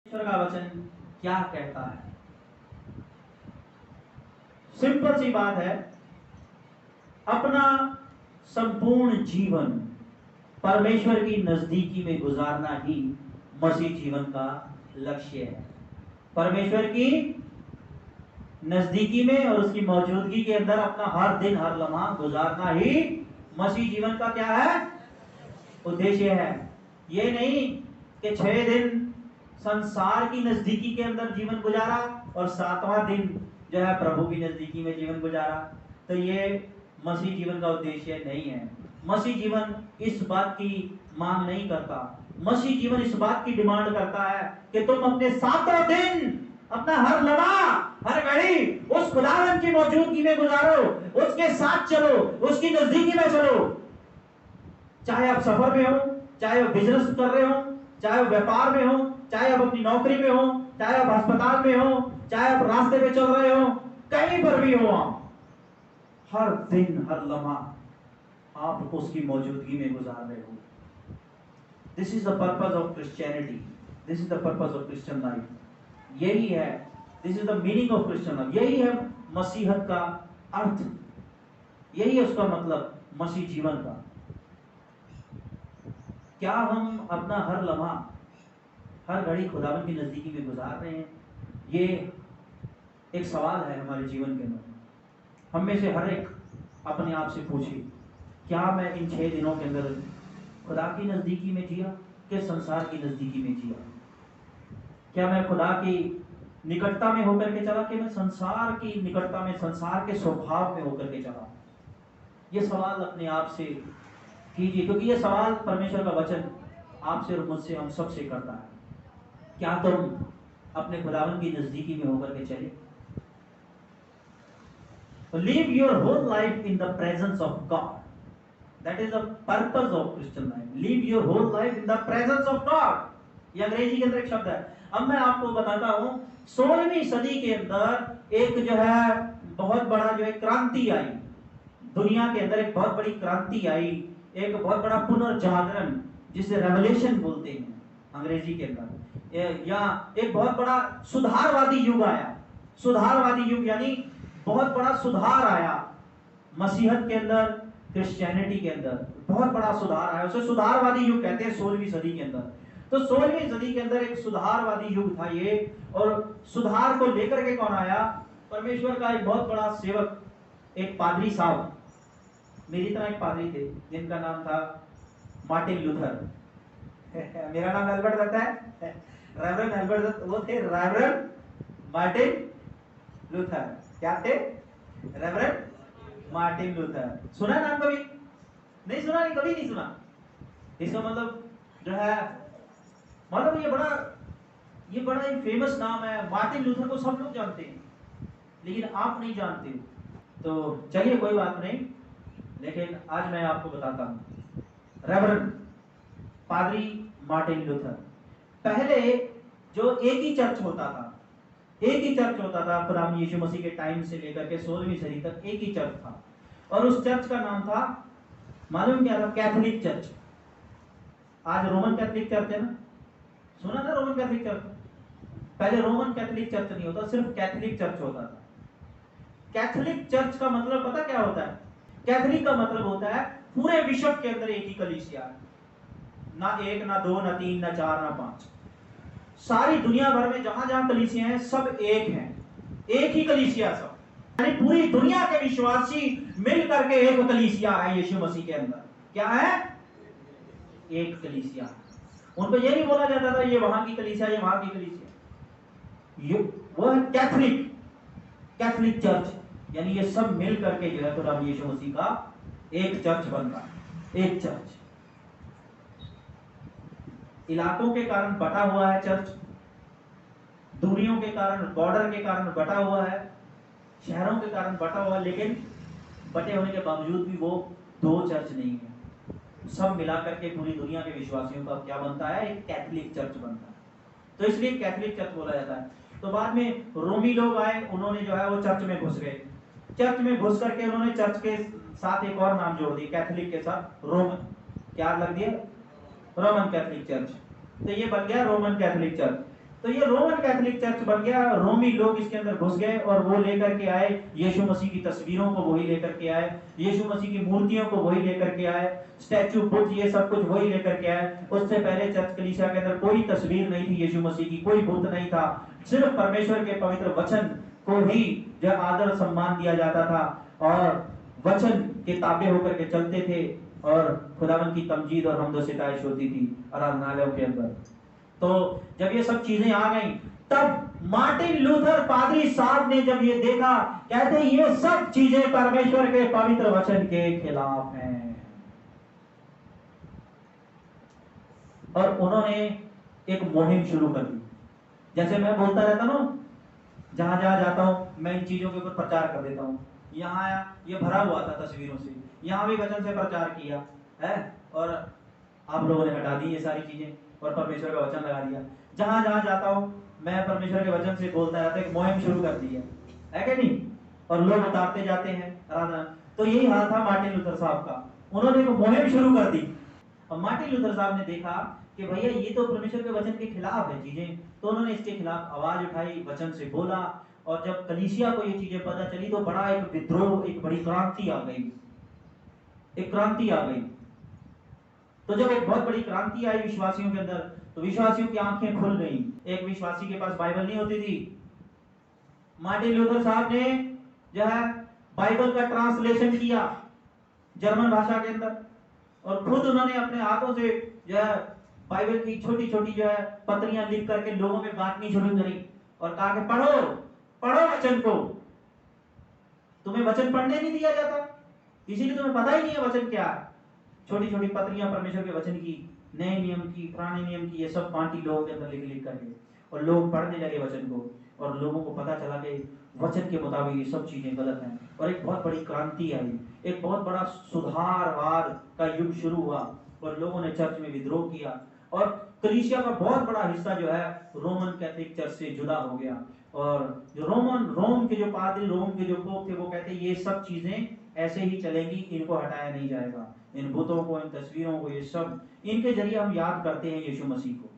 ईश्वर का वचन क्या कहता है? सिंपल सी बात है, अपना संपूर्ण जीवन परमेश्वर की नजदीकी में गुजारना ही मसीह जीवन का लक्ष्य है। परमेश्वर की नजदीकी में और उसकी मौजूदगी के अंदर अपना हर दिन हर लम्हा गुजारना ही मसीह जीवन का क्या है? उद्देश्य है। ये नहीं कि 6 दिन संसार की नजदीकी के अंदर जीवन गुजारा और 7वां दिन जो है प्रभु की नजदीकी में जीवन गुजारा, तो ये मसीह जीवन का उद्देश्य नहीं है। मसीह जीवन इस बात की मांग नहीं करता। मसीह जीवन इस बात की डिमांड करता है कि तुम अपने 7वां दिन, अपना हर लम्हा, हर घड़ी उस खुदावंद की मौजूदगी में गुजारो, उसके साथ चलो, उसकी नजदीकी में चलो। चाहे आप सफर में हो, चाहे आप बिजनेस कर रहे हो, चाहे आप व्यापार में हो, चाहे आप अपनी नौकरी में हो, चाहे आप अस्पताल में हो, चाहे आप रास्ते में चल रहे हो, कहीं पर भी हो, आप हर दिन हर लम्हा आप उसकी मौजूदगी में गुजार रहे हो। This is the purpose of Christianity, this is the purpose of Christian life. यही है, this is the meaning of Christian life. यही है मसीहत का अर्थ, यही है उसका मतलब मसीह जीवन का। क्या हम अपना हर लम्हा, हर घड़ी खुदावन की नजदीकी में गुजार रहे हैं? ये एक सवाल है हमारे जीवन के अंदर। हम में से हर एक अपने आप से पूछे, क्या मैं इन 6 दिनों के अंदर खुदा की नजदीकी में जिया कि संसार की नजदीकी में जिया? क्या मैं खुदा की निकटता में होकर के चला कि मैं संसार की निकटता में, संसार के स्वभाव में होकर के चला? ये सवाल अपने आप से कीजिए, क्योंकि ये सवाल परमेश्वर का वचन आपसे और मुझसे, हम सब से करता है। क्या तुम अपने खुदावन की नजदीकी में होकर के चले? Live your whole life in the presence of God, that is the purpose of Christian life. Live your whole life in the presence of God, ये अंग्रेजी के अंदर एक शब्द है। अब मैं आपको बताता हूं, 16वीं सदी के अंदर एक जो है बहुत बड़ा जो है क्रांति आई दुनिया के अंदर, एक बहुत बड़ी क्रांति आई, एक बहुत बड़ा पुनर्जागरण, जिसे रेवोल्यूशन बोलते हैं अंग्रेजी के अंदर, या एक बहुत बड़ा सुधारवादी युग आया। सुधारवादी युग यानी बहुत बड़ा सुधार आया मसीहत के अंदर, क्रिश्चियनिटी के अंदर बहुत बड़ा सुधार आया। उसे सुधारवादी युग कहते हैं 16वीं सदी के अंदर। तो 16वीं सदी के अंदर एक सुधारवादी युग था ये, और सुधार को लेकर के कौन आया? परमेश्वर का एक बहुत बड़ा सेवक, एक पादरी साहब, मेरी तरह एक पादरी थे जिनका नाम था मार्टिन लूथर। मेरा नाम एल्बर्ट रहता है, रेवरेंड एल्बर्ट, वो थे रेवरेंड मार्टिन लूथर। क्या थे? Reverend Martin Luther. सुना नाम कभी? नहीं सुना, नहीं कभी नहीं सुना। इसका मतलब जो है, मतलब ये बड़ा ही फेमस नाम है। मार्टिन लूथर को सब लोग जानते हैं, लेकिन आप नहीं जानते। तो चलिए कोई बात नहीं, लेकिन आज मैं आपको बताता हूं रेवरेंड पादरी मार्टिन लूथर। पहले जो एक ही चर्च होता था, एक ही चर्च होता था खुदाम यीशु मसीह के टाइम से लेकर के 16वीं सदी तक एक ही चर्च था, और उस चर्च का नाम था, मालूम क्या था? Catholic church. आज रोमन कैथोलिक चर्च है ना, सुना था रोमन कैथोलिक चर्च? पहले रोमन कैथोलिक चर्च नहीं होता, सिर्फ कैथोलिक चर्च होता था। कैथोलिक चर्च का मतलब पता क्या होता है? कैथोलिक का मतलब होता है पूरे विश्व के अंदर एक ही कलीसिया, ना एक, ना दो, ना तीन, ना चार, ना 5। सारी दुनिया भर में जहां जहां कलीसिया हैं, सब एक हैं, एक ही कलीसिया सब, यानी पूरी दुनिया के विश्वासी मिल करके एक कलीसिया है यीशु मसीह के अंदर। क्या है? एक कलीसिया। उनको ये नहीं बोला जाता था ये वहां की कलीसिया, ये वहां की कलीसिया। वो है कैथोलिक, कैथोलिक चर्च, यानी ये सब मिल करके जो है खुदा यीशु मसीह का एक चर्च बन रहा है। एक चर्च इलाकों के कारण बटा हुआ है, चर्च दूरियों के कारण, बॉर्डर के कारण बटा हुआ है, शहरों के कारण बटा हुआ है, लेकिन बटे होने के बावजूद भी वो 2 चर्च नहीं है। सब मिलाकर के पूरी दुनिया के विश्वासियों का क्या बनता है? एक कैथोलिक चर्च बनता है। तो इसलिए कैथोलिक चर्च बोला जाता है। तो बाद में रोमी लोग आए, उन्होंने जो है वो चर्च में घुस गए। चर्च में घुस करके उन्होंने चर्च के साथ एक और नाम जोड़ दिया, कैथोलिक के साथ रोमन। क्या लग दिया? Roman Catholic church. तो ये बन गया रोमन कैथोलिक चर्च। तो ये रोमन कैथोलिक चर्च बन गया, रोमी लोग इसके अंदर घुस गए और वो लेकर के आए यीशु मसीह की तस्वीरों को, वही लेकर के आए यीशु मसीह की मूर्तियों को, वही लेकर के आए स्टैचू बुत, ये सब कुछ वही लेकर के आए। उससे पहले चर्च कलीसिया के अंदर कोई तस्वीर नहीं थी यीशु मसीह की, कोई बुत नहीं था, सिर्फ परमेश्वर के पवित्र वचन को ही जो आदर सम्मान दिया जाता था और वचन के ताबे होकर के चलते थे और खुदावन की तमजीद और हमदो सिताइश होती थी आराधनालयों के अंदर। तो जब ये सब चीजें आ गई, तब मार्टिन लूथर पादरी साहब ने जब ये देखा, कहते ये सब चीजें परमेश्वर के पवित्र वचन के खिलाफ हैं, और उन्होंने एक मुहिम शुरू कर दी। जैसे मैं बोलता रहता ना, जहां जहां जाता हूं मैं इन चीजों के ऊपर प्रचार कर देता हूं। यहाँ ये भरा हुआ था तस्वीरों से, यहाँ भी वचन से प्रचार किया है और आप लोगों ने हटा दी ये सारी चीजें और परमेश्वर का वचन लगा दिया। जहां जहां जाता हूं मैं परमेश्वर के वचन से बोलता रहता, एक मुहिम शुरू कर दी है कि नहीं, और लोग उतारते जाते हैं आराधना। तो यही हाल था मार्टिन लूथर साहब का, उन्होंने एक मुहिम शुरू कर दी। और मार्टिन लूथर साहब ने देखा कि भैया ये तो परमेश्वर के वचन के खिलाफ है चीजें, तो उन्होंने इसके खिलाफ आवाज उठाई, वचन से बोला। और जब कलीसिया को ये चीजें पता चली तो बड़ा एक विद्रोह, एक बड़ी क्रांति आ गई, एक क्रांति आ गई। तो जब एक बहुत बड़ी क्रांति आई विश्वासियों के अंदर, तो विश्वासियों की आंखें खुल गई। एक विश्वासी के पास बाइबल नहीं होती थी, मार्टिन लूथर साहब ने जो है बाइबल का ट्रांसलेशन किया जर्मन भाषा के अंदर, और खुद उन्होंने अपने हाथों से जो है बाइबल की छोटी छोटी जो है पत्रियां लिख करके लोगों में बांटनी शुरू करी और कहा कि पढ़ो पढ़ो वचन को। तुम्हें वचन पढ़ने नहीं दिया जाता, इसीलिए तुम्हें पता ही नहीं है वचन क्या है। छोटी छोटी पत्रियां परमेश्वर के वचन की, नए नियम की, पुराने नियम की, ये सब बांटी लोगों के अंदर लिख लिख करके, और लोग पढ़ने लगे वचन को, और लोगों को पता चला कि वचन के मुताबिक ये सब चीजें गलत हैं। और एक बहुत बड़ी क्रांति आई, एक बहुत बड़ा सुधारवाद का युग शुरू हुआ, और लोगों ने चर्च में विद्रोह किया, और कलीसिया का बहुत बड़ा हिस्सा जो है रोमन कैथोलिक चर्च से जुदा हो गया। और जो रोम के जो पादरी, रोम के जो पोप थे, वो कहते ये सब चीजें ऐसे ही चलेंगी, इनको हटाया नहीं जाएगा, इन बुतों को, इन तस्वीरों को, ये सब इनके जरिए हम याद करते हैं यीशु मसीह को,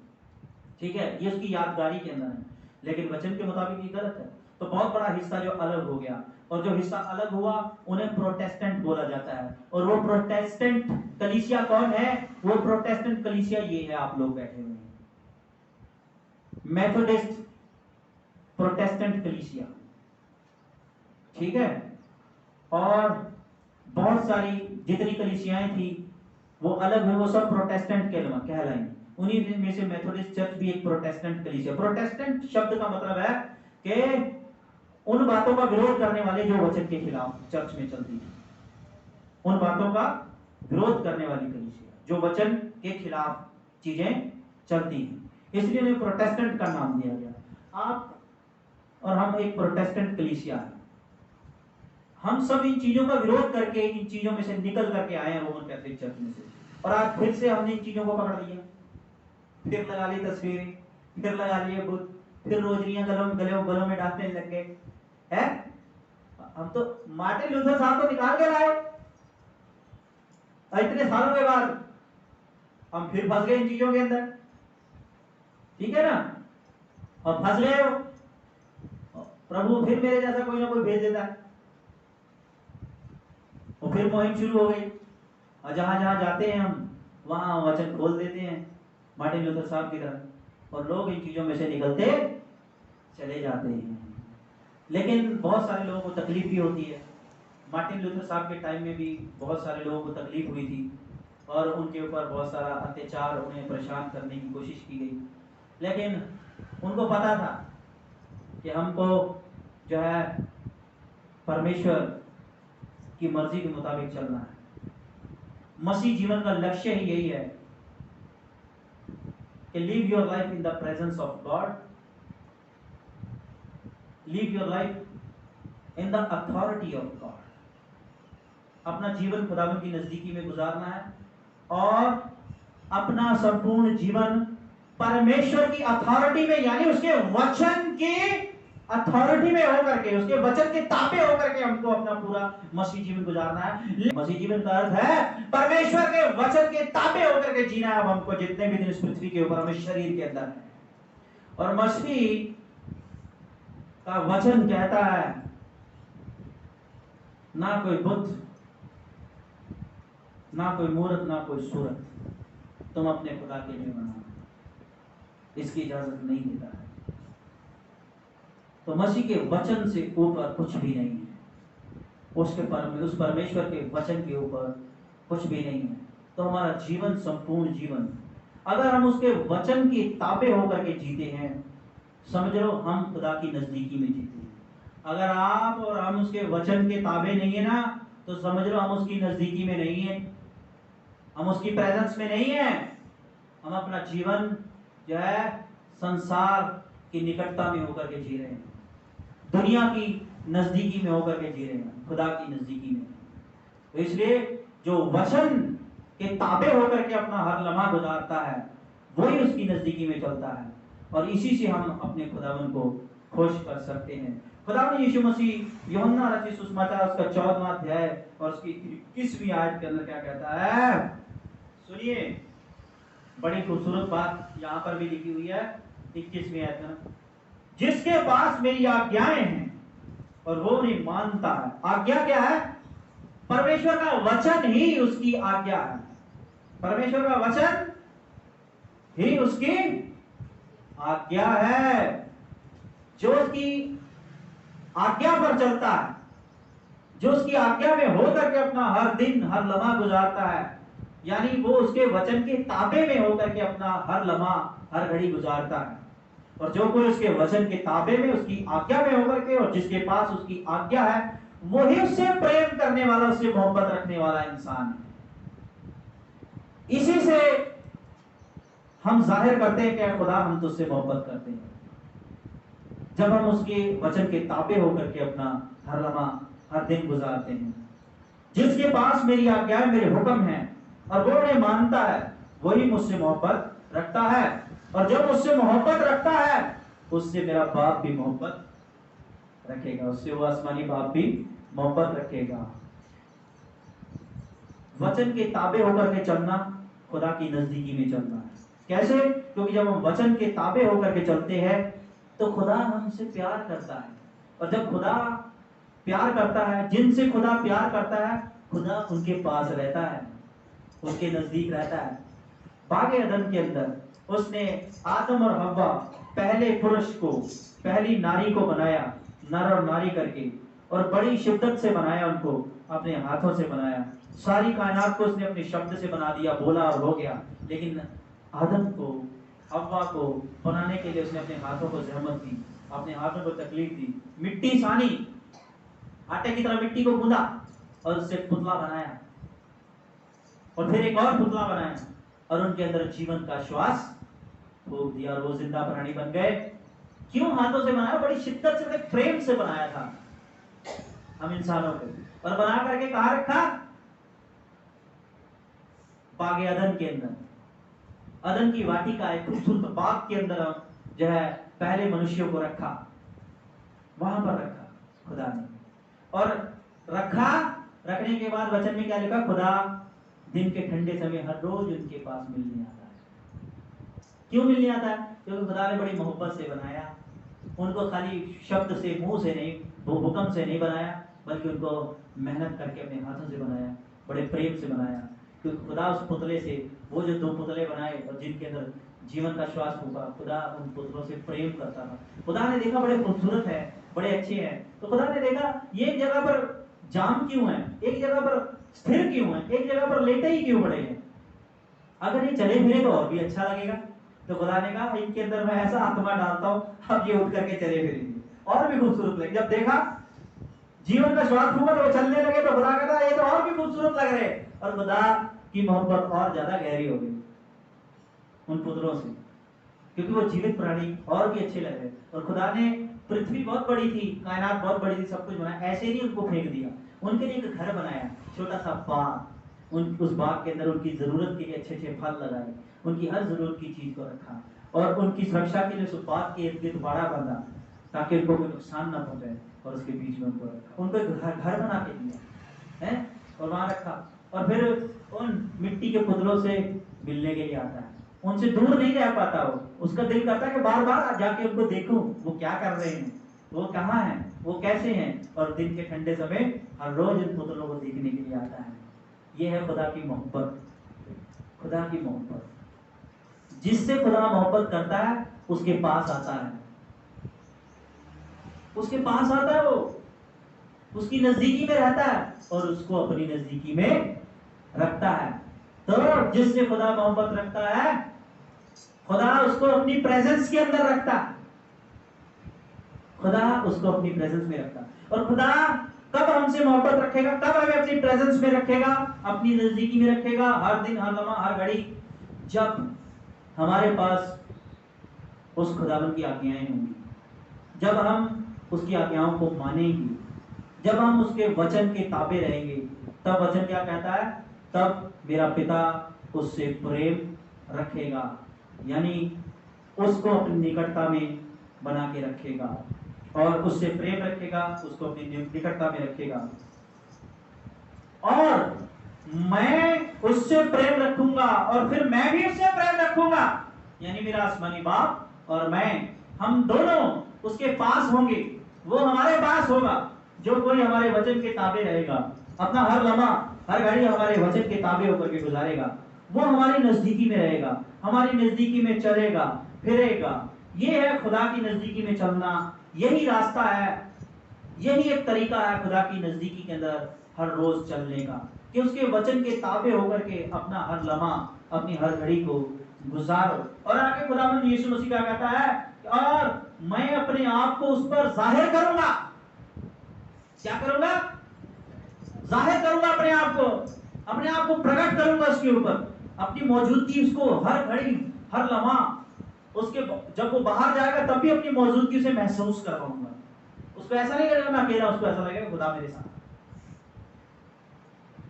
ठीक है, ये उसकी यादगारी के अंदर है, लेकिन वचन के मुताबिक ये गलत है। तो बहुत बड़ा हिस्सा जो अलग हो गया, और जो हिस्सा अलग हुआ उन्हें प्रोटेस्टेंट बोला जाता है। और वो प्रोटेस्टेंट कलीसिया कौन है? वो प्रोटेस्टेंट कलीसिया ये है, आप लोग बैठे हुए हैं, मेथोडिस्ट प्रोटेस्टेंट कलीसिया, ठीक है। और बहुत सारी जितनी कलीसियाएं थी वो अलग हुई, वो सब प्रोटेस्टेंट कहलाई। उन्हीं में से मेथोडिस्ट चर्च भी एक प्रोटेस्टेंट कलीसिया। प्रोटेस्टेंट शब्द का मतलब है कि उन बातों का विरोध करने वाले जो वचन के खिलाफ चर्च में चलती है, उन बातों का विरोध करने वाली कलीसिया जो वचन के खिलाफ चीजें चलती हैं, इसलिए उन्हें प्रोटेस्टेंट का नाम दिया गया। आप और हम एक प्रोटेस्टेंट कलीसिया है, हम सब इन चीजों का विरोध करके, इन चीजों में से निकल करके आए हैं रोमन कैथोलिक चर्च में से, और आज फिर से हमने इन चीजों को पकड़ लिया, फिर लगा ली तस्वीरें, फिर लगा लिए बुत, फिर रोजनियां गलों में डालने लग गए हैं। हम तो मार्टिन लूथर साहब को निकाल के लाए, इतने सालों के बाद हम फिर फंस गए इन चीजों के अंदर, ठीक है ना। और फंस गए हो, प्रभु फिर मेरे जैसा कोई ना कोई भेज देता है, और फिर मुहिम शुरू हो गई, और जहां जहां जाते हैं हम वहां वचन खोल देते हैं मार्टिन लूथर साहब की तरह, और लोग इन चीजों में से निकलते चले जाते हैं। लेकिन बहुत सारे लोगों को तकलीफ भी होती है। मार्टिन लूथर साहब के टाइम में भी बहुत सारे लोगों को तकलीफ हुई थी, और उनके ऊपर बहुत सारा अत्याचार, उन्हें परेशान करने की कोशिश की गई, लेकिन उनको पता था कि हमको जो है परमेश्वर की मर्जी के मुताबिक चलना है। मसीह जीवन का लक्ष्य ही यही है कि live your life in the presence of God, live your life in the authority of God. अपना जीवन खुदावन की नजदीकी में गुजारना है, और अपना संपूर्ण जीवन परमेश्वर की अथॉरिटी में, यानी उसके वचन की अथॉरिटी में होकर के, उसके वचन के ताबे होकर के हमको अपना पूरा मसीह जीवन गुजारना है। मसीह जीवन का अर्थ है परमेश्वर के वचन के ताबे होकर के जीना है। अब हमको जितने भी दिन इस पृथ्वी के ऊपर हमें शरीर के अंदर है, और मसीह का वचन कहता है ना कोई बुद्ध, ना कोई मूर्त, ना कोई सूरत तुम अपने खुदा के लिए बनाओ, इसकी इजाजत नहीं देता है। तो मसीह के वचन से ऊपर कुछ भी नहीं है, उस परमेश्वर के वचन के ऊपर कुछ भी नहीं है। तो हमारा जीवन, संपूर्ण जीवन, अगर हम उसके वचन की ताबे होकर के जीते हैं, समझ लो हम खुदा की नजदीकी में जीते हैं। अगर आप और हम उसके वचन के ताबे नहीं है ना, तो समझ लो हम उसकी नजदीकी में नहीं है, हम उसकी प्रेजेंस में नहीं है। हम अपना जीवन जो है संसार की निकटता में होकर के जी रहे हैं, दुनिया की नजदीकी में होकर के जी रहे हैं, खुदा की नजदीकी में। तो इसलिए जो वचन के ताबे होकर के अपना हर लम्हा गुजारता है, वही उसकी नजदीकी में चलता है, और इसी से हम अपने खुदावन को खुश कर सकते हैं। खुदावन यीशु मसीह यूहन्ना रचित सुसमाचार उसका 14वां अध्याय और उसकी 21वीं आयत के अंदर क्या कहता है, सुनिए। बड़ी खूबसूरत बात यहाँ पर भी लिखी हुई है 21वीं आयत में, जिसके पास मेरी आज्ञाएं हैं और वो नहीं मानता है। आज्ञा क्या है? परमेश्वर का वचन ही उसकी आज्ञा है। परमेश्वर का वचन ही उसकी आज्ञा है। जो उसकी आज्ञा पर चलता है, जो उसकी आज्ञा में होकर के अपना हर दिन हर लम्हा गुजारता है, यानी वो उसके वचन के ताबे में होकर के अपना हर लम्हा हर घड़ी गुजारता है। और जो कोई उसके वचन के ताबे में, उसकी आज्ञा में होकर के, और जिसके पास उसकी आज्ञा है, वही उससे प्रेम करने वाला, उससे मोहब्बत रखने वाला इंसान है। इसी से हम जाहिर करते हैं कि खुदा हम तुझसे मोहब्बत करते हैं, जब हम उसके वचन के ताबे होकर के अपना हर लम्हा हर दिन गुजारते हैं। जिसके पास मेरी आज्ञाएं, मेरे हुक्म हैं और वो उन्हें मानता है, वही मुझसे मोहब्बत रखता है, और जब मुझसे मोहब्बत रखता है, उससे मेरा बाप भी मोहब्बत रखेगा, उससे वो आसमानी बाप भी मोहब्बत रखेगा। वचन के ताबे होकर के चलना खुदा की नजदीकी में चलना है। कैसे? क्योंकि जब हम वचन के ताबे होकर के चलते हैं तो खुदा हमसे प्यार करता है, और जब खुदा प्यार करता है, जिनसे खुदा प्यार करता है, खुदा उनके पास रहता है, उनके नजदीक रहता है। बागे अदन के अंदर उसने आदम और हव्वा, पहले पुरुष को, पहली नारी को बनाया, नर और नारी करके, और बड़ी शिद्दत से बनाया, उनको अपने हाथों से बनाया। सारी कायनात को उसने अपने शब्द से बना दिया, बोला और हो गया। लेकिन आदम को, हव्वा को बनाने के लिए उसने अपने हाथों को जहमत दी, अपने हाथों को तकलीफ दी। मिट्टी सानी, आटे की तरह मिट्टी को गूंदा और उससे पुतला बनाया, और फिर एक और पुतला बनाया, और उनके अंदर जीवन का श्वास फूंक दिया, और वो जिंदा प्राणी बन गए। क्यों हाथों से बनाया? बड़ी शिद्दत से, बड़े प्रेम से बनाया था हम इंसानों को, और बना करके कहाँ रखा? बागे अदन के अंदर, अदन की वाटिका, एक खूबसूरत बाग के अंदर जो है पहले मनुष्यों को रखा, वहां पर रखा खुदा ने। और रखा, रखने के बाद वचन में क्या लिखा? खुदा दिन के ठंडे समय हर रोज उनके पास मिलने आता है। क्यों मिलने आता है? क्योंकि खुदा ने बड़ी मोहब्बत से बनाया उनको, खाली शब्द से, मुंह से नहीं, हुक्म से नहीं बनाया, बल्कि उनको मेहनत करके अपने हाथों से बनाया, बड़े प्रेम से बनाया। क्योंकि खुदा उस पुतले से, वो जो 2 पुतले बनाए और जिनके अंदर जीवन का श्वास फूका, खुदा उन पुतलों से प्रेम करता था। खुदा ने देखा बड़े खूबसूरत है, बड़े अच्छे हैं, तो खुदा ने देखा ये एक जगह पर जाम क्यों है, एक जगह पर स्थिर क्यों है, एक जगह पर लेटे ही क्यों पड़े हैं? अगर ये चले फिरे तो और भी अच्छा लगेगा। तो खुदा ने कहा इनके अंदर मैं ऐसा आत्मा डालता हूँ, अब ये उठ करके चले फिरेंगे और भी खूबसूरत लगे। जब देखा जीवन का श्वास फूका तो वो चलने लगे, तो खुदा कहता ये तो और भी खूबसूरत लग रहे, और खुदा की मोहब्बत और ज्यादा गहरी हो गई उन पुत्रों से, क्योंकि वो जीवित प्राणी और भी अच्छे लग रहे। और खुदा ने, पृथ्वी बहुत बड़ी थी, कायनात बहुत बड़ी थी, सब कुछ बनाया, ऐसे नहीं उनको फेंक दिया, उनके लिए एक घर बनाया, छोटा सा बाग। उस बाग के अंदर उनकी जरूरत के लिए अच्छे अच्छे फल लगाए, उनकी हर जरूरत की चीज को रखा, और उनकी सुरक्षा के लिए उस बाग के इर्द गिर्द बाड़ा बांधा, ताकि उनको कोई नुकसान ना पहुंचे, और उसके बीच में उनको रखा, उनको एक घर बना के दिया है, और वहां रखा। और फिर उन मिट्टी के पुतलों से मिलने के लिए आता है, उनसे दूर नहीं रह पाता, वो उसका दिल करता है कि बार बार जाके उनको देखूं, वो क्या कर रहे हैं, वो कहाँ हैं, वो कैसे हैं। और दिन के ठंडे समय हर रोज इन पुतलों को देखने के लिए आता है। ये है खुदा की मोहब्बत। खुदा की मोहब्बत, जिससे खुदा मोहब्बत करता है उसके पास आता है, उसके पास आता है, वो उसकी नजदीकी में रहता है और उसको अपनी नजदीकी में रखता है। तो जिससे खुदा मोहब्बत रखता है, खुदा उसको अपनी प्रेजेंस के अंदर रखता है, खुदा उसको अपनी प्रेजेंस में रखता है। और खुदा कब हमसे मोहब्बत रखेगा, कब हमें अपनी प्रेजेंस में रखेगा, अपनी नजदीकी में रखेगा, हर दिन, हर लम्हा, हर घड़ी, जब हमारे पास उस खुदावन की आज्ञाएं होंगी, जब हम उसकी आज्ञाओं को मानेंगे, जब हम उसके वचन के ताबे रहेंगे। तब वचन क्या कहता है, तब मेरा पिता उससे प्रेम रखेगा, यानी उसको अपनी निकटता में बना के रखेगा, और उससे प्रेम रखेगा, उसको अपनी निकटता में रखेगा। और मैं उससे प्रेम रखूंगा और फिर मैं भी उससे प्रेम रखूंगा, यानी मेरा आसमानी बाप और मैं, हम दोनों उसके पास होंगे, वो हमारे पास होगा। जो कोई हमारे वचन के ताबे रहेगा, अपना हर लम्हा, हर घड़ी हमारे वचन के ताबे होकर के गुजारेगा, वो हमारी नजदीकी में रहेगा, हमारी नजदीकी में चलेगा फिरेगा। ये है खुदा की नजदीकी में चलना, यही रास्ता है, यही एक तरीका है खुदा की नजदीकी के अंदर हर रोज चलने का, कि उसके वचन के ताबे होकर के अपना हर लम्हा, अपनी हर घड़ी को गुजारो। और आगे खुदावंद यीशु मसीह क्या कहता है, और मैं अपने आप को उस पर जाहिर करूंगा। क्या करूंगा? जाहिर करूंगा अपने आप को प्रकट करूंगा उसके ऊपर, अपनी मौजूदगी उसको हर घड़ी, हर लम्हा, उसके जब वो बाहर जाएगा तब भी अपनी मौजूदगी से महसूस कर पाऊंगा। उसको ऐसा नहीं लगेगा मैं अकेला, उसको ऐसा लगेगा खुदा मेरे साथ।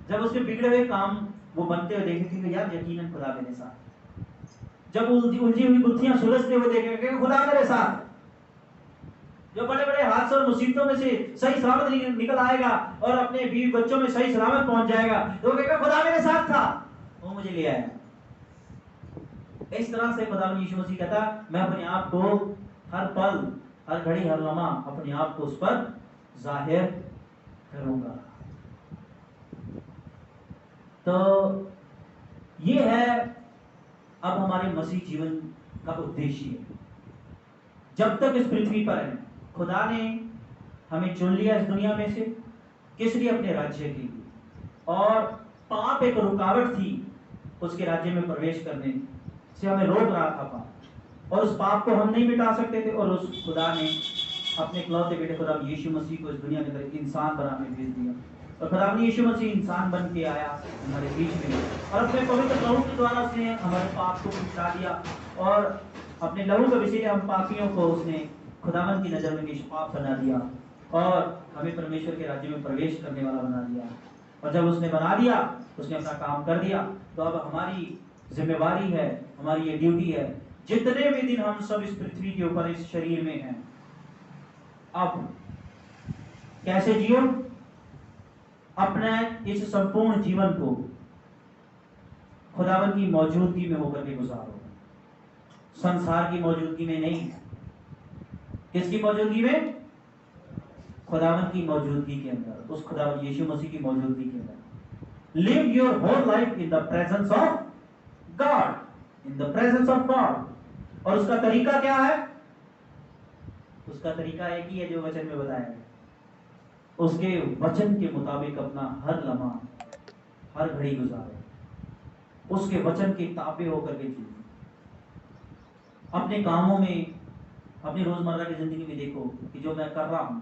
जब उसके बिगड़े हुए काम वो बनते हुए देखेंगे, यार यकीनन खुदा मेरे साथ। जब उलझी हुई बुद्धियां सुलझते हुए देखेंगे, खुदा मेरे साथ। जो बड़े बड़े हादसों और मुसीबतों में से सही सलामत निकल आएगा और अपने बीवी बच्चों में सही सलामत पहुंच जाएगा, तो कहेगा खुदा मेरे साथ था, वो मुझे ले आया। इस तरह से खुदा यीशु मसीह कहता, मैं अपने आप को हर पल, हर घड़ी, हर लम्हा अपने आप को उस पर जाहिर करूंगा। तो ये है अब हमारे मसीह जीवन का उद्देश्य। जब तक इस पृथ्वी पर है, खुदा ने हमें चुन लिया इस दुनिया में से, किस लिए? अपने राज्य के लिए। और पाप एक रुकावट थी उसके राज्य में प्रवेश करने से, हमें रोक रहा था पाप, और उस पाप को हम नहीं मिटा सकते थे। और उस खुदा ने अपने इकलौते बेटे खुदा यीशु मसीह को इस दुनिया के अंदर इंसान बना के भेज दिया। और खुदा यीशु मसीह इंसान बन के आया हमारे बीच में, और अपने पवित्र लहू के द्वारा उसने हमारे पाप को मिटा दिया, और अपने लहू के वसीले हम पापियों को उसने खुदावन की नजर में निष्पाप बना दिया, और हमें परमेश्वर के राज्य में प्रवेश करने वाला बना दिया। और जब उसने बना दिया, उसने अपना काम कर दिया, तो अब हमारी जिम्मेवारी है, हमारी ये ड्यूटी है, जितने भी दिन हम सब इस पृथ्वी के ऊपर इस शरीर में हैं, अब कैसे जियो? अपने इस संपूर्ण जीवन को खुदावन की मौजूदगी में होकर के गुजारो, संसार की मौजूदगी में नहीं। किसकी मौजूदगी में? खुदावन की मौजूदगी के अंदर, उस खुदावन यीशु मसीह की मौजूदगी के अंदर। Live your whole life in the presence of God, in the presence of God. और उसका तरीका क्या है? उसका तरीका एक ही है जो वचन में बताया है, उसके वचन के मुताबिक अपना हर लम्हा, हर घड़ी गुजारो, उसके वचन के ताबे होकर के जियो। अपने कामों में, अपनी रोजमर्रा की जिंदगी में देखो कि जो मैं कर रहा हूं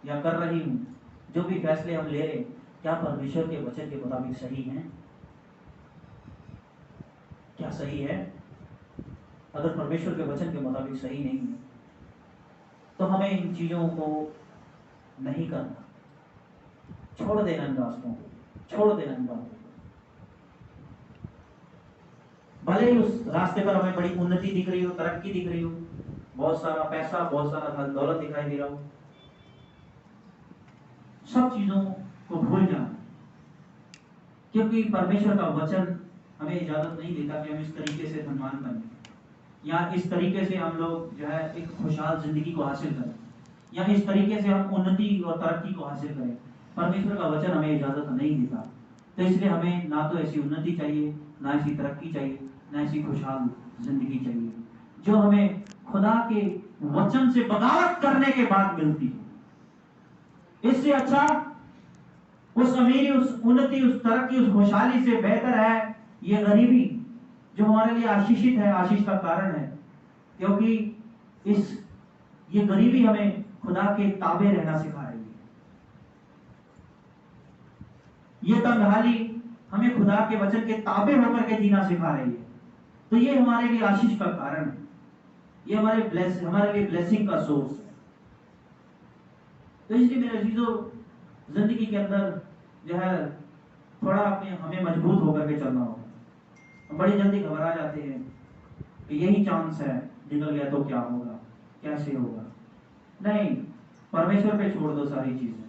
या कर रही हूं, जो भी फैसले हम ले रहे, क्या परमेश्वर के वचन के मुताबिक सही हैं? क्या सही है? अगर परमेश्वर के वचन के मुताबिक सही नहीं है, तो हमें इन चीजों को नहीं करना, छोड़ देना इन रास्तों को, छोड़ देना इन बातों को। भले ही उस रास्ते पर हमें बड़ी उन्नति दिख रही हो, तरक्की दिख रही हो, बहुत सारा पैसा, बहुत सारा धन दौलत दिखाई दे रहा हो, सब चीजों को भूल जाना, क्योंकि परमेश्वर का वचन हमें इजाजत नहीं देता कि हम इस तरीके से धनवान बने, या इस तरीके से हम लोग जो है एक खुशहाल जिंदगी को हासिल करें, या इस तरीके से हम उन्नति और तरक्की को हासिल करें। परमेश्वर का वचन हमें इजाजत नहीं देता। तो इसलिए हमें ना तो ऐसी उन्नति चाहिए, ना ऐसी तरक्की चाहिए, ना ऐसी खुशहाल जिंदगी चाहिए जो हमें खुदा के वचन से बगावत करने के बाद मिलती है। इससे अच्छा, उस अमीरी, उस उन्नति, उस तरक्की, उस खुशहाली से बेहतर है ये गरीबी जो हमारे लिए आशीषित है, आशीष का कारण है। क्योंकि ये गरीबी हमें खुदा के ताबे रहना सिखा रही है। ये तंगहाली हमें खुदा के वचन के ताबे होकर के जीना सिखा रही है। तो ये हमारे लिए आशीष का कारण है, ये हमारे लिए ब्लेसिंग का सोर्स है। तो इसलिए मेरे अजीजों, जिंदगी के अंदर जो है थोड़ा हमें मजबूत होकर के चलना होगा। हम बड़ी जल्दी घबरा जाते हैं कि यही चांस है, निकल गया तो क्या होगा, कैसे होगा। नहीं, परमेश्वर पे छोड़ दो सारी चीजें।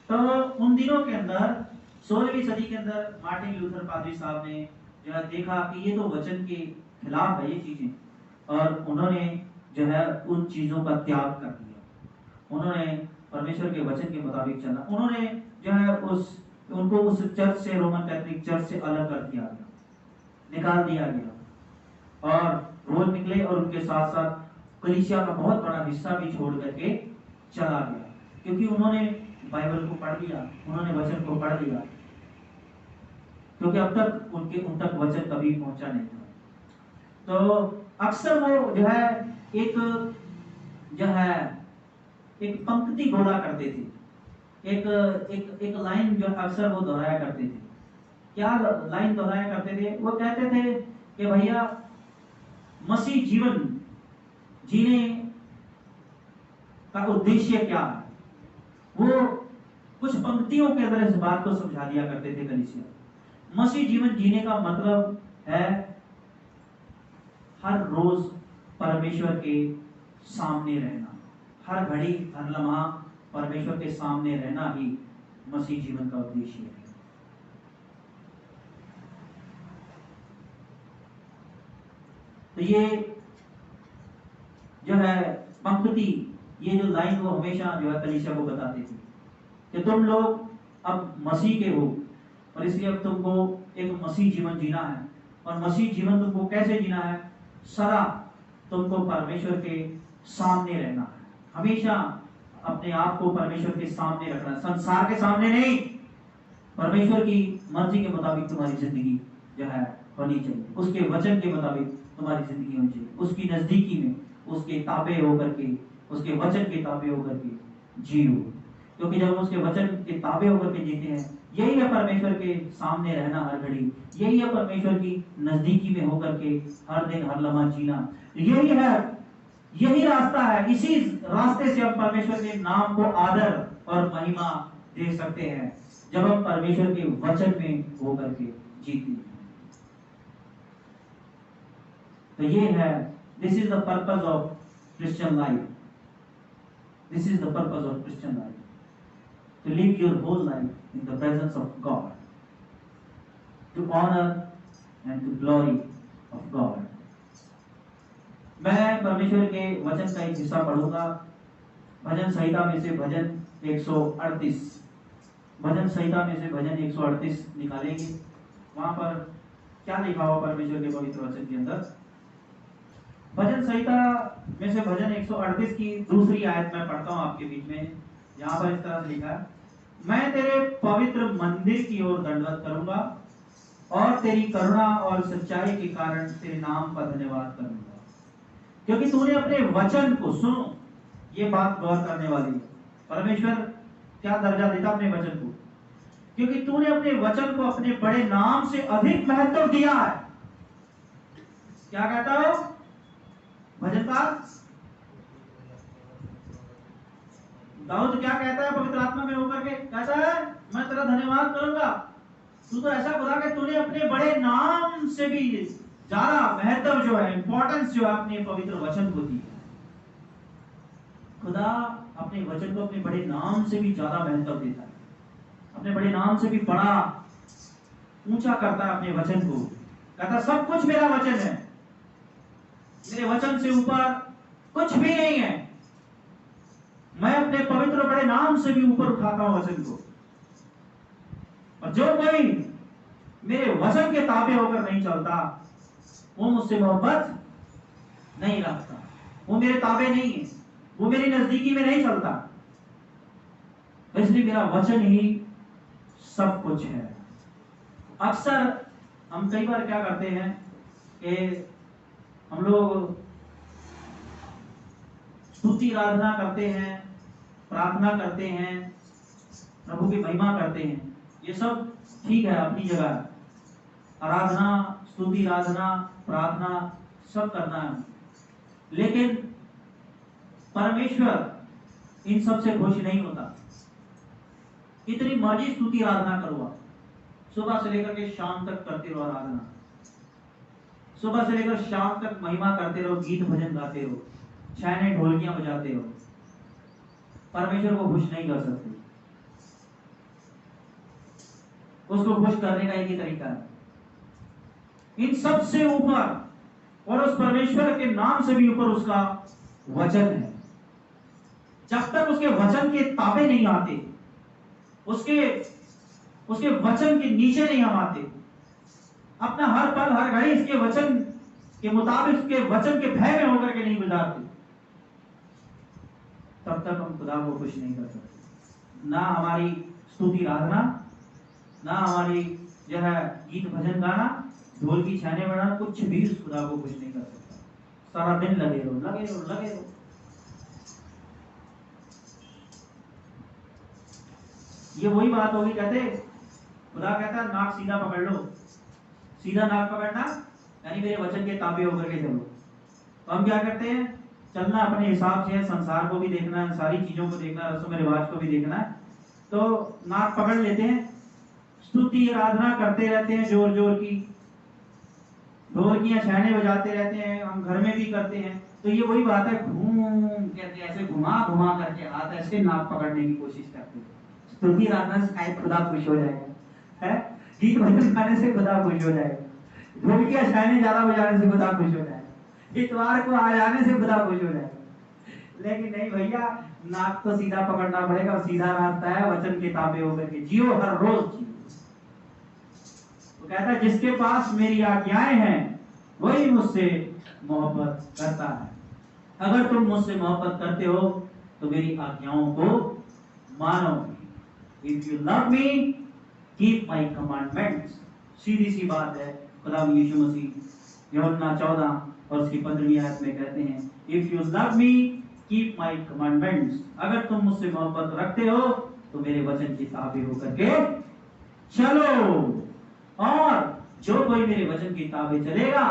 तो उन दिनों के अंदर 16वीं सदी के अंदर मार्टिन लूथर पादरी साहब ने जो है देखा कि ये तो वचन के खिलाफ है ये चीजें, और उन्होंने जो है उन चीजों का त्याग कर दिया। उन्होंने परमेश्वर के वचन के मुताबिक चलना, उन्होंने जो है उनको उस चर्च से, रोमन कैथोलिक चर्च से अलग कर दिया गया, निकाल दिया गया। और रोज निकले और उनके साथ साथ कलीसिया का बहुत बड़ा हिस्सा भी छोड़ करके चला गया, क्योंकि उन्होंने बाइबल को पढ़ लिया, उन्होंने वचन को पढ़ लिया, क्योंकि अब तक उन तक वचन कभी पहुंचा नहीं था। तो अक्सर वो जो है एक पंक्ति बोला करते थे, एक लाइन जो अक्सर वो दोहराया करते थे। क्या लाइन दोहराया करते थे? वो कहते थे कि भैया, मसीह जीवन जीने का उद्देश्य क्या है। वो कुछ पंक्तियों के अंदर इस बात को समझा दिया करते थे कलीसिया। मसीह जीवन जीने का मतलब है हर रोज परमेश्वर के सामने रहना, हर घड़ी हर लम्हा परमेश्वर के सामने रहना ही मसीह जीवन का उद्देश्य है। तो ये जो है पंक्ति, ये जो लाइन वो हमेशा जो है कलीसिया को बताते थे कि तुम लोग अब मसीह के हो, और इसलिए अब तुमको एक मसीह जीवन जीना है। और मसीह जीवन तुमको कैसे जीना है? सदा तुमको परमेश्वर के सामने रहना है, हमेशा अपने आप को परमेश्वर के सामने रखना, संसार के सामने नहीं, परमेश्वर की मर्जी के मुताबिक तुम्हारी जिंदगी जो है होनी चाहिए, उसके वचन के मुताबिक तुम्हारी जिंदगी होनी चाहिए, उसकी नजदीकी में उसके ताबे होकर के, उसके वचन के ताबे होकर के जियो। क्योंकि जब उसके वचन के ताबे होकर के जीते हैं, यही है परमेश्वर के सामने रहना हर घड़ी, यही है परमेश्वर की नजदीकी में होकर के हर दिन हर लम्हा जीना। यही है, यही रास्ता है। इसी रास्ते से हम परमेश्वर के नाम को आदर और महिमा दे सकते हैं, जब हम परमेश्वर के वचन में होकर के जीते हैं। तो ये है, this is the purpose of Christian life, this is the purpose of Christian life, to live your whole life in the presence of God, to honor and to glory of God. मैं परमेश्वर के वचन का एक हिस्सा पढ़ूंगा, भजन संहिता में से भजन 138, भजन संहिता में से भजन 138 निकालेंगे। वहां पर क्या लिखा हुआ परमेश्वर के पवित्र वचन के अंदर? भजन संहिता में से भजन 138 की दूसरी आयत मैं पढ़ता हूं आपके बीच में। यहाँ पर इस तरह से लिखा है, मैं तेरे पवित्र मंदिर की ओर दंडवत करूंगा और तेरी करुणा और सच्चाई के कारण तेरे नाम का धन्यवाद करूंगा, क्योंकि तूने अपने वचन को, सुनो ये बात गौर करने वाली है, परमेश्वर क्या दर्जा देता अपने वचन को, क्योंकि तूने अपने वचन को अपने बड़े नाम से अधिक महत्व दिया है। क्या कहता हो भजनकार? दाऊद क्या कहता है पवित्र आत्मा में होकर के? कहता है मैं तेरा धन्यवाद करूंगा, तू तो ऐसा खुदा कि तूने अपने बड़े नाम से भी ज्यादा महत्व जो है, इंपॉर्टेंस जो है अपने पवित्र वचन को दी। खुदा अपने वचन को अपने बड़े नाम से भी ज्यादा महत्व देता है, अपने बड़े नाम से भी बड़ा ऊंचा करता है अपने वचन को। कहता सब कुछ मेरा वचन है, मेरे वचन से ऊपर कुछ भी नहीं है। मैं अपने पवित्र बड़े नाम से भी ऊपर उठाता हूं वचन को। और जो कोई मेरे वचन के ताबे होकर नहीं चलता, वो मुझसे मोहब्बत नहीं रखता, वो मेरे ताबे नहीं है, वो मेरी नजदीकी में नहीं चलता। इसलिए मेरा वचन ही सब कुछ है। अक्सर हम कई बार क्या करते हैं कि हम लोग स्तुति आराधना करते हैं, प्रार्थना करते हैं, प्रभु की महिमा करते हैं। ये सब ठीक है, अपनी जगह। आराधना, स्तुति आराधना, प्रार्थना सब करना है, लेकिन परमेश्वर इन सब से खुश नहीं होता। इतनी मर्जी स्तुति आराधना करो, आप सुबह से लेकर के शाम तक करते रहो आराधना, सुबह से लेकर शाम तक महिमा करते रहो, गीत भजन गाते रहो, छैने ढोलकियां बजाते रहो, परमेश्वर को खुश नहीं कर सकते। उसको खुश करने का एक ही तरीका है, इन सब से ऊपर और उस परमेश्वर के नाम से भी ऊपर उसका वचन है। जब तक उसके वचन के ताबे नहीं आते, उसके वचन के नीचे नहीं हम आते, अपना हर पल हर घड़ी इसके वचन के मुताबिक, उसके वचन के भय में होकर के नहीं गुजारते, तब तक हम खुदा को खुश नहीं कर सकते। ना हमारी स्तुति आराधना, ना हमारी जो है गीत भजन गाना, ढोल की छैने बजाना, कुछ भी उस खुदा को खुश नहीं कर सकता। सारा दिन लगे रहो, लगे रहो, लगे रहो। ये वही बात होगी, कहते खुदा कहता नाक सीधा पकड़ लो। सीधा नाक पकड़ना यानी मेरे वचन के ताबे होकर के चलो। तो हम क्या करते हैं, चलना अपने हिसाब से, संसार को भी देखना है, सारी चीजों को देखना है, रस्म रिवाज को भी देखना है, तो नाक पकड़ लेते हैं, स्तुति आराधना करते रहते हैं, जोर जोर की ढोलकियां छैने बजाते रहते हैं, हम घर में भी करते हैं। तो ये वही बात है, घूम करके ऐसे घुमा घुमा करके हाथ ऐसे नाक पकड़ने की कोशिश करते हैं। स्तुति आराधना से शायद खुदा खुश हो जाएगा, है गीत भजन गाने से खुदा खुश हो जाएगा, ढोलकियां छैने ज्यादा बजाने से खुदा खुश हो जाएगा, इतवार को आ जाने से खुदा खुश हो जाएगा। लेकिन नहीं भैया, नाक तो सीधा पकड़ना पड़ेगा, सीधा रास्ता है, वचन के ताबे होकर के जियो, हर रोज जियो। तो कहता है जिसके पास मेरी आज्ञाएं हैं वही मुझसे मोहब्बत करता है। अगर तुम मुझसे मोहब्बत करते हो तो मेरी आज्ञाओं को मानो। If you love me keep my commandments. सीधी सी बात है, खुदा यीशु मसीह यूहन्ना 14 और उसकी 15वीं आयत में कहते हैं, if you love me keep my commandments. अगर तुम मुझसे मोहब्बत रखते हो तो मेरे वचन के ताबे होकर के चलो, और जो कोई मेरे वचन के ताबे चलेगा,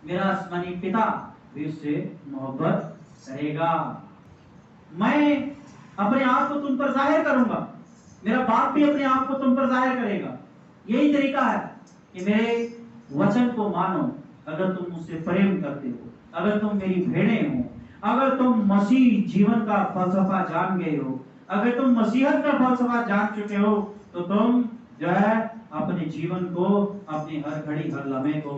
मेरा आसमानी पिता भी उससे मोहब्बत करेगा। मैं अपने आप को तुम पर जाहिर करूंगा, मेरा बाप भी अपने आप को तुम पर जाहिर करेगा। यही तरीका है कि मेरे वचन को मानो। अगर तुम मुझसे प्रेम करते हो, अगर तुम मेरी भेड़ें हो, अगर तुम मसीह जीवन का फलसफा जान गए हो, अगर तुम मसीहत का फलसफा जान चुके हो, तो तुम जो है अपने जीवन को, अपनी हर घड़ी हर लम्हे को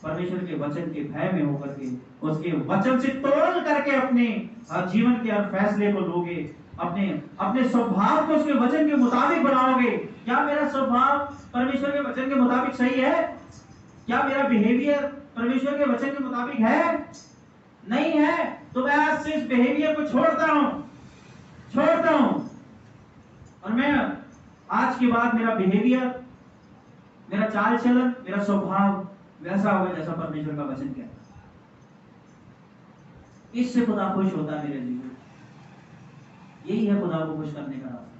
परमेश्वर के वचन के भय में होकर के, उसके वचन से तोल करके अपने हर जीवन के हर फैसले को लोगे, अपने स्वभाव को उसके वचन के मुताबिक बनाओगे। क्या मेरा स्वभाव परमेश्वर के वचन के मुताबिक सही है? क्या मेरा बिहेवियर परमेश्वर के वचन के मुताबिक है? नहीं है, तो मैं आज से इस बिहेवियर को छोड़ता हूं, और मैं आज के बाद मेरा बिहेवियर, मेरा चाल चलन, मेरा स्वभाव वैसा होगा जैसा परमेश्वर का वचन कहता है। इससे खुदा खुश होता है मेरे जीवन। यही है खुदा को खुश करने का रास्ता।